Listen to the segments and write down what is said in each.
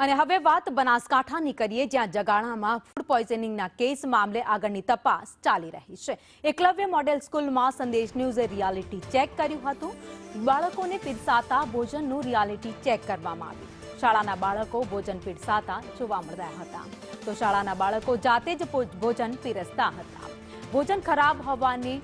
અને હવે વાત બનાસકાંઠાની કરીએ, જ્યાં જગાણામાં ફૂડ પોઈઝનિંગના કેસ મામલે આગળની તપાસ ચાલી રહી છે. એકલવ્ય મોડેલ સ્કૂલમાં સંદેશ ન્યૂઝે રિયાલિટી ચેક કર્યું હતું. બાળકોને પીરસાતા ભોજનનું રિયાલિટી ચેક કરવામાં આવ્યું. શાળાના બાળકો ભોજન પીરસાતા જોવા મળ્યા હતા, તો શાળાના બાળકો જાતે જ ભોજન પીરસતા હતા. ભોજન ખરાબ હોવાની,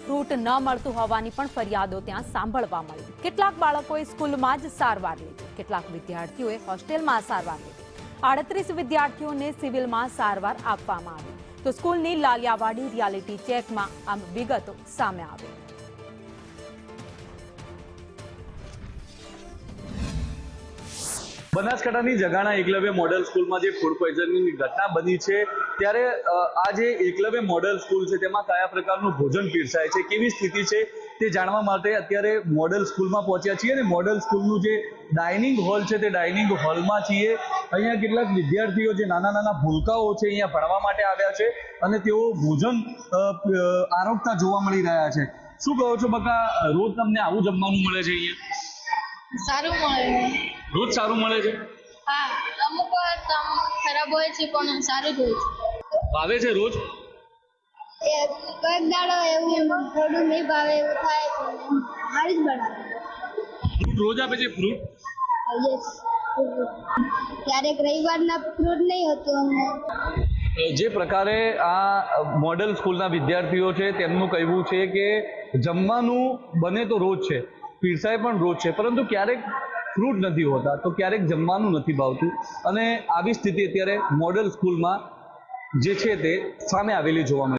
ફ્રૂટ ન મળતું હોવાની પણ ફરિયાદો ત્યાં સાંભળવા મળી. કેટલાક બાળકોએ સ્કૂલમાં જ સારવાર લીધી, કેટલાક વિદ્યાર્થીઓએ હોસ્ટેલમાં સારવાર લીધી. 38 વિદ્યાર્થીઓને સિવિલમાં સારવાર આપવામાં આવી. તો સ્કૂલની લાલિયાવાડી રિયાલિટી ચેકમાં આ વિગતો સામે આવી. બનાસકાંઠાની જગાણા એકલવ્ય મોડેલ સ્કૂલમાં જે ફૂડ પોઈઝનિંગની ઘટના બની છે, ત્યારે આ જે એકલવ્ય મોડેલ સ્કૂલ છે તેમાં કયા પ્રકારનું ભોજન પીરસાય છે, કેવી સ્થિતિ છે તે જાણવા માટે અત્યારે મોડેલ સ્કૂલમાં પહોંચ્યા છીએ. અને મોડેલ સ્કૂલનું જે ડાઇનિંગ હોલ છે તે ડાઇનિંગ હોલમાં છીએ. અહીંયા કેટલાક વિદ્યાર્થીઓ જે નાના ભૂલકાઓ છે અહીંયા ભણવા માટે આવ્યા છે અને તેઓ ભોજન આરોગતા જોવા મળી રહ્યા છે. શું કહો છો બકા, રોજ તમને આવું જમવાનું મળે છે અહીંયા? સારું મળે. રોજ સારું મળે છે? હા, અમુક વાર ખરાબ હોય છે પણ સારું જ હોય છે. ભાવે છે રોજ? કઈક દાડો એવું થોડું નહીં ભાવે એવું થાય, સારી જ બનાવે. ફ્રૂટ રોજ આપે છે? ફ્રૂટ ક્યારેક રવિવારના ફ્રૂટ નહીં હોતું અમને. જે પ્રકારે આ મોડેલ સ્કૂલના વિદ્યાર્થીઓ છે તેમનું કહેવું છે કે જમવાનું બને તો રોજ છે, પીરસાય પણ રોજ છે, પરંતુ ક્યારેક ફ્રૂટ નથી હોતા, તો ક્યારેક જમવાનું નથી ભાવતું. અને આવી સ્થિતિ અત્યારે મોડેલ સ્કૂલમાં જે છે તે સામે આવેલી જોવા મળે.